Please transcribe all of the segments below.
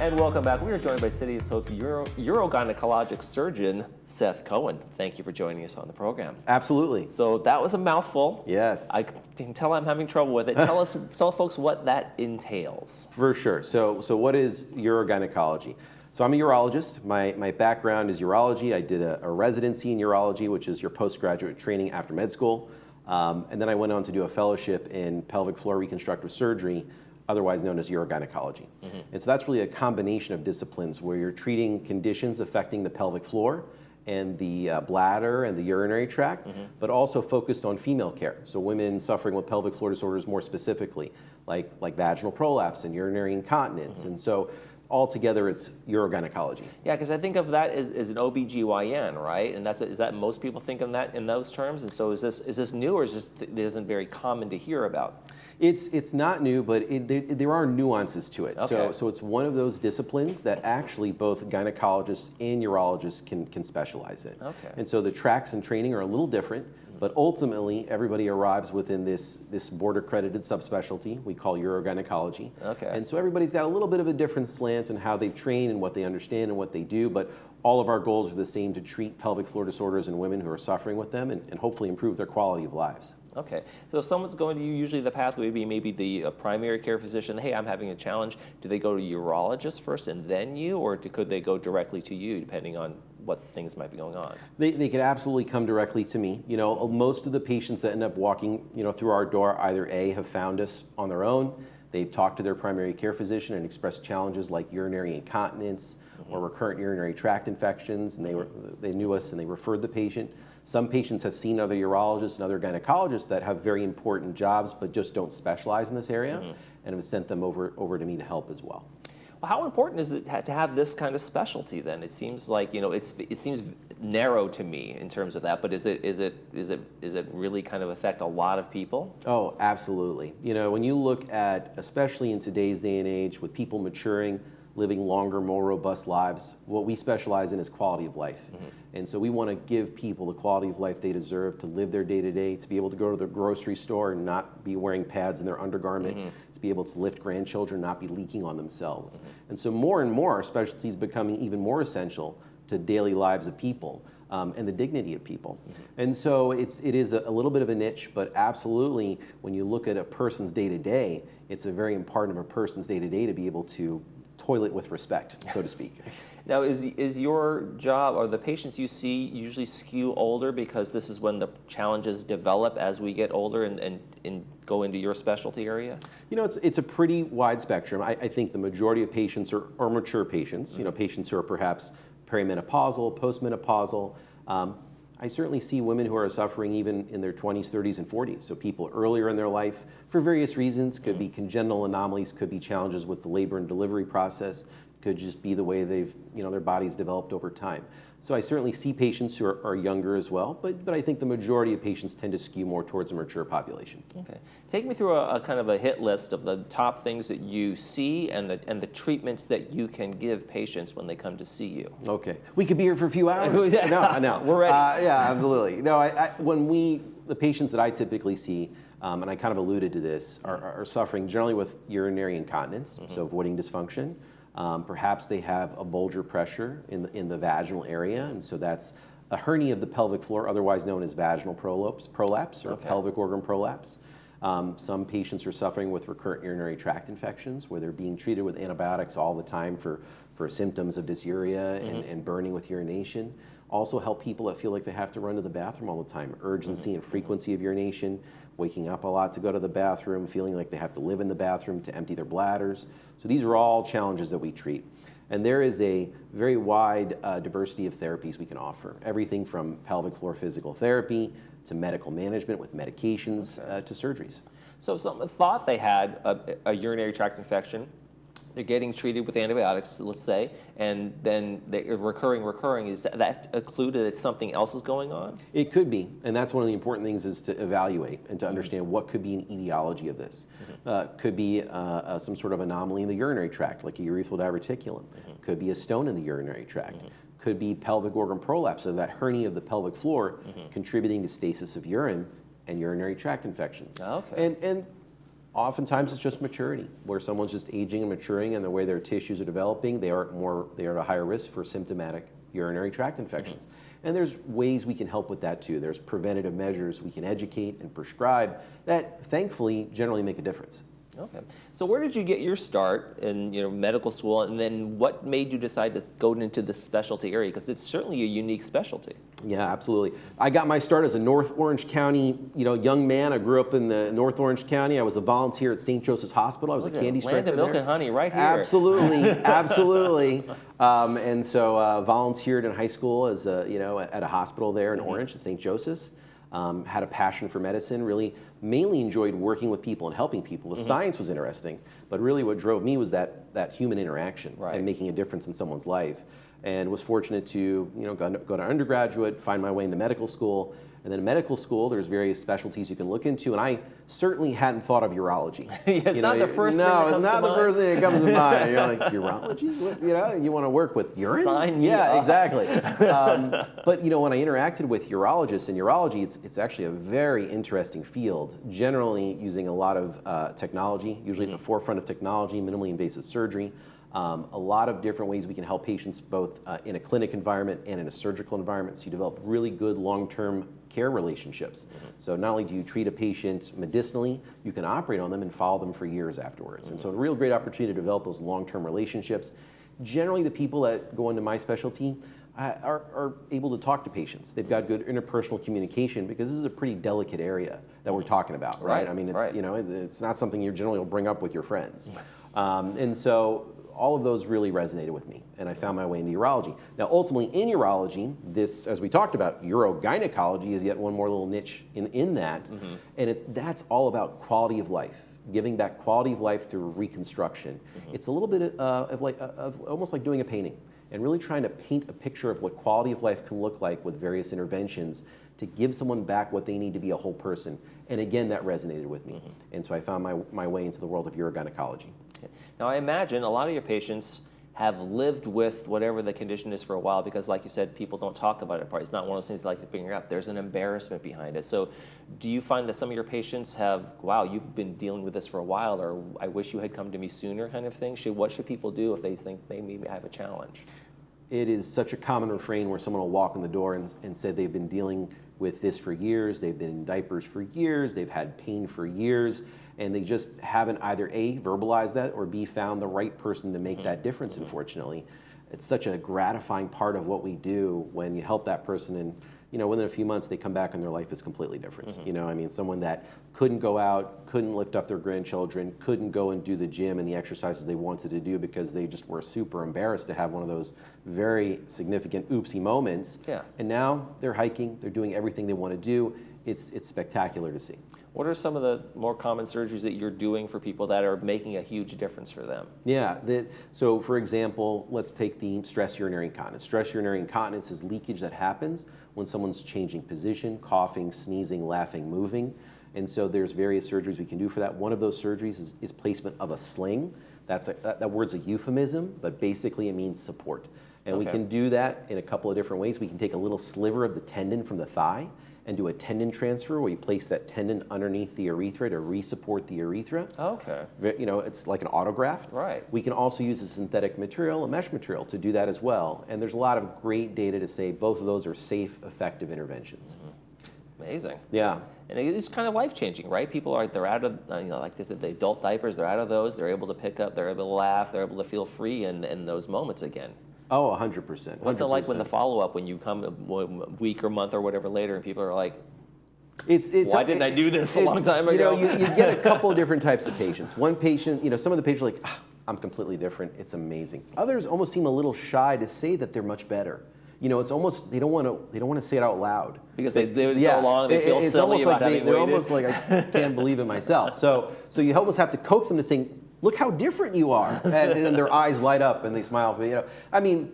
And welcome back. We are joined by City of Hope's urogynecologic surgeon, Seth Cohen. Thank you for joining us on the program. Absolutely. So that was a mouthful. Yes. I can tell I'm having trouble with it. Tell folks what that entails. For sure. So what is urogynecology? So I'm a urologist. My background is urology. I did a residency in urology, which is your postgraduate training after med school. And then I went on to do a fellowship in pelvic floor reconstructive surgery, otherwise known as urogynecology. Mm-hmm. And so that's really a combination of disciplines where you're treating conditions affecting the pelvic floor and the bladder and the urinary tract, but also focused on female care. So women suffering with pelvic floor disorders more specifically, like vaginal prolapse and urinary incontinence. And so altogether it's urogynecology. Yeah, because I think of that as an OBGYN, right? And is that most people think of that in those terms? And so is this new, or is it isn't very common to hear about? It's not new, but there are nuances to it. Okay. So it's one of those disciplines that actually both gynecologists and urologists can specialize in. Okay. And so the tracks and training are a little different, but ultimately everybody arrives within this board-accredited subspecialty we call urogynecology. Okay. And so everybody's got a little bit of a different slant in how they've trained and what they understand and what they do, but all of our goals are the same: to treat pelvic floor disorders in women who are suffering with them and hopefully improve their quality of lives. Okay, so if someone's going to you, usually the pathway would be maybe the primary care physician. Hey, I'm having a challenge. Do they go to urologist first and then you, or could they go directly to you depending on what things might be going on? They could absolutely come directly to me. You know, most of the patients that end up walking, through our door either A, have found us on their own, they've talked to their primary care physician and expressed challenges like urinary incontinence or recurrent urinary tract infections, and they knew us and they referred the patient. Some patients have seen other urologists and other gynecologists that have very important jobs but just don't specialize in this area, and have sent them over to me to help as well. Well, how important is it to have this kind of specialty then? It seems like, it seems narrow to me in terms of that, but is it really kind of affect a lot of people? Oh, absolutely. When you look at, especially in today's day and age, with people maturing, living longer, more robust lives, what we specialize in is quality of life. And so we want to give people the quality of life they deserve, to live their day-to-day, to be able to go to the grocery store and not be wearing pads in their undergarment, to be able to lift grandchildren, not be leaking on themselves. And so more and more, our specialty is becoming even more essential to daily lives of people and the dignity of people. And so it is a little bit of a niche, but absolutely, when you look at a person's day-to-day, it's a very important of a person's day-to-day to be able to toilet with respect, so to speak. Now, is your job, or the patients you see, usually skew older because this is when the challenges develop as we get older and go into your specialty area? It's a pretty wide spectrum. I think the majority of patients are mature patients, patients who are perhaps perimenopausal, postmenopausal. I certainly see women who are suffering even in their 20s, 30s, and 40s. So people earlier in their life, for various reasons, could be congenital anomalies, could be challenges with the labor and delivery process, could just be the way their bodies developed over time. So I certainly see patients who are younger as well, but I think the majority of patients tend to skew more towards a mature population. Okay. Take me through a kind of a hit list of the top things that you see and the treatments that you can give patients when they come to see you. Okay. We could be here for a few hours. No. We're ready. Yeah, absolutely. No, the patients that I typically see, and I kind of alluded to this, are suffering generally with urinary incontinence, so avoiding dysfunction. Perhaps they have a bulge pressure in the vaginal area, and so that's a hernia of the pelvic floor, otherwise known as vaginal prolapse or pelvic organ prolapse. Some patients are suffering with recurrent urinary tract infections, where they're being treated with antibiotics all the time for symptoms of dysuria and burning with urination. Also help people that feel like they have to run to the bathroom all the time, urgency and frequency of urination, waking up a lot to go to the bathroom, feeling like they have to live in the bathroom to empty their bladders. So these are all challenges that we treat. And there is a very wide diversity of therapies we can offer. Everything from pelvic floor physical therapy to medical management with medications to surgeries. So if someone thought they had a urinary tract infection, they're getting treated with antibiotics, let's say, and then they're recurring. Is that a clue that something else is going on? It could be, and that's one of the important things, is to evaluate and to understand what could be an etiology of this. Could be some sort of anomaly in the urinary tract, like a urethral diverticulum. Could be a stone in the urinary tract. Could be pelvic organ prolapse, so that hernia of the pelvic floor contributing to stasis of urine and urinary tract infections. Okay. And Oftentimes it's just maturity, where someone's just aging and maturing, and the way their tissues are developing, they are at a higher risk for symptomatic urinary tract infections. And there's ways we can help with that too. There's preventative measures we can educate and prescribe that thankfully generally make a difference. Okay. So where did you get your start in medical school, and then what made you decide to go into the specialty area? Because it's certainly a unique specialty. Yeah, absolutely. I got my start as a North Orange County, young man. I grew up in the North Orange County. I was a volunteer at St. Joseph's Hospital. I was a candy striker Land of milk and honey, right here. Absolutely, absolutely. And so volunteered in high school as at a hospital there in Orange at St. Joseph's. Had a passion for medicine, really mainly enjoyed working with people and helping people. The science was interesting, but really what drove me was that human interaction and making a difference in someone's life. And was fortunate to go to undergraduate, find my way into medical school. And then in medical school, there's various specialties you can look into, and I certainly hadn't thought of urology. It's not the first thing that comes to mind. No, it's not the first thing that comes to mind. You're like, urology? What, you want to work with urine? Sign me up. Exactly. But when I interacted with urologists, and urology, it's actually a very interesting field, generally using a lot of technology, usually at the forefront of technology, minimally invasive surgery. A lot of different ways we can help patients both in a clinic environment and in a surgical environment, so you develop really good long-term care relationships. So not only do you treat a patient medicinally, you can operate on them and follow them for years afterwards. And so a real great opportunity to develop those long-term relationships. Generally the people that go into my specialty are able to talk to patients. They've got good interpersonal communication, because this is a pretty delicate area that we're talking about, right? I mean, it's it's not something you generally will bring up with your friends. And so all of those really resonated with me, and I found my way into urology. Now, ultimately, in urology, this, as we talked about, urogynecology is yet one more little niche in that, and that's all about quality of life, giving back quality of life through reconstruction. It's a little bit of almost like doing a painting, and really trying to paint a picture of what quality of life can look like with various interventions to give someone back what they need to be a whole person. And again, that resonated with me. And so I found my way into the world of urogynecology. Now, I imagine a lot of your patients have lived with whatever the condition is for a while, because like you said, people don't talk about it. It's not one of those things they like to bring up. There's an embarrassment behind it. So do you find that some of your patients have, wow, you've been dealing with this for a while, or I wish you had come to me sooner kind of thing? What should people do if they think they maybe have a challenge? It is such a common refrain where someone will walk in the door and say they've been dealing with this for years, they've been in diapers for years, they've had pain for years, and they just haven't either A, verbalized that, or B, found the right person to make that difference, unfortunately. It's such a gratifying part of what we do when you help that person, and within a few months they come back and their life is completely different. I mean, someone that couldn't go out, couldn't lift up their grandchildren, couldn't go and do the gym and the exercises they wanted to do because they just were super embarrassed to have one of those very significant oopsie moments. And now they're hiking, they're doing everything they want to do. It's spectacular to see. What are some of the more common surgeries that you're doing for people that are making a huge difference for them? Yeah, so for example, let's take the stress urinary incontinence. Stress urinary incontinence is leakage that happens when someone's changing position, coughing, sneezing, laughing, moving. And so there's various surgeries we can do for that. One of those surgeries is placement of a sling. That word's a euphemism, but basically it means support. And we can do that in a couple of different ways. We can take a little sliver of the tendon from the thigh and do a tendon transfer where you place that tendon underneath the urethra to re-support the urethra. Okay. It's like an autograft. Right. We can also use a synthetic material, a mesh material, to do that as well. And there's a lot of great data to say both of those are safe, effective interventions. Amazing. Yeah. And it's kind of life-changing, right? People they're out of, like they said, the adult diapers, they're out of those, they're able to pick up, they're able to laugh, they're able to feel free in those moments again. Oh, 100%. What's it like when the follow-up, when you come a week or month or whatever later, and people are like, why didn't I do this a long time ago? You get a couple of different types of patients. One patient, some of the patients are like, I'm completely different, it's amazing. Others almost seem a little shy to say that they're much better. It's almost, they don't want to say it out loud. Because they did it so long, they feel silly about having waited. They're almost like, I can't believe it myself. So you almost have to coax them to saying, look how different you are. And their eyes light up and they smile. I mean,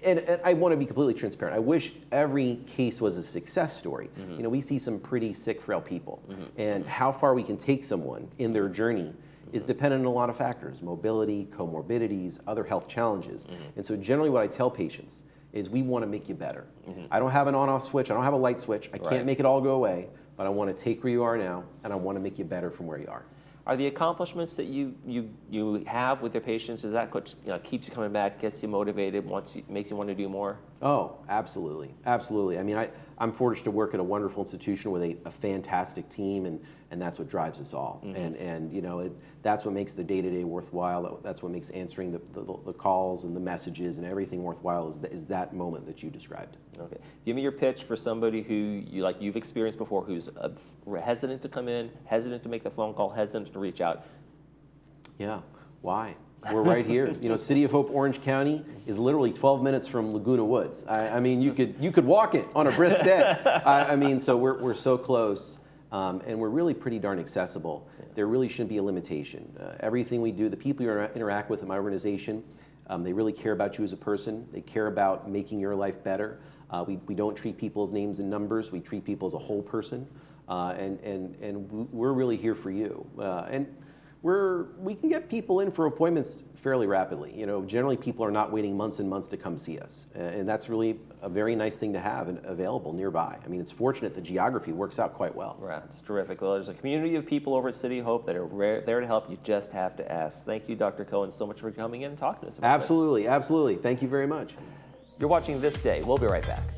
and I want to be completely transparent. I wish every case was a success story. We see some pretty sick, frail people. And how far we can take someone in their journey is dependent on a lot of factors: mobility, comorbidities, other health challenges. And so generally what I tell patients is we want to make you better. I don't have an on-off switch. I don't have a light switch. I can't make it all go away, but I want to take where you are now, and I want to make you better from where you are. Are the accomplishments that you have with your patients, is that what keeps you coming back, gets you motivated, makes you want to do more? Oh, absolutely, absolutely. I mean, I'm fortunate to work at a wonderful institution with a fantastic team, and that's what drives us all. And that's what makes the day-to-day worthwhile. That's what makes answering the calls and the messages and everything worthwhile is that moment that you described. Okay. Give me your pitch for somebody who you've experienced before, who's hesitant to come in, hesitant to make the phone call, hesitant to reach out. Yeah. Why? We're right here. City of Hope, Orange County is literally 12 minutes from Laguna Woods. I mean, you could walk it on a brisk day. I mean, so we're so close, and we're really pretty darn accessible. There really shouldn't be a limitation. Everything we do, the people you interact with in my organization, they really care about you as a person. They care about making your life better. We don't treat people as names and numbers. We treat people as a whole person, and we're really here for you. And we can get people in for appointments fairly rapidly. Generally people are not waiting months and months to come see us, and that's really a very nice thing to have and available nearby. I mean, it's fortunate the geography works out quite well. Right, it's terrific. Well, there's a community of people over at City Hope that are there to help. You just have to ask. Thank you, Dr. Cohen, so much for coming in and talking to us about this. Absolutely, absolutely. Thank you very much. You're watching This Day. We'll be right back.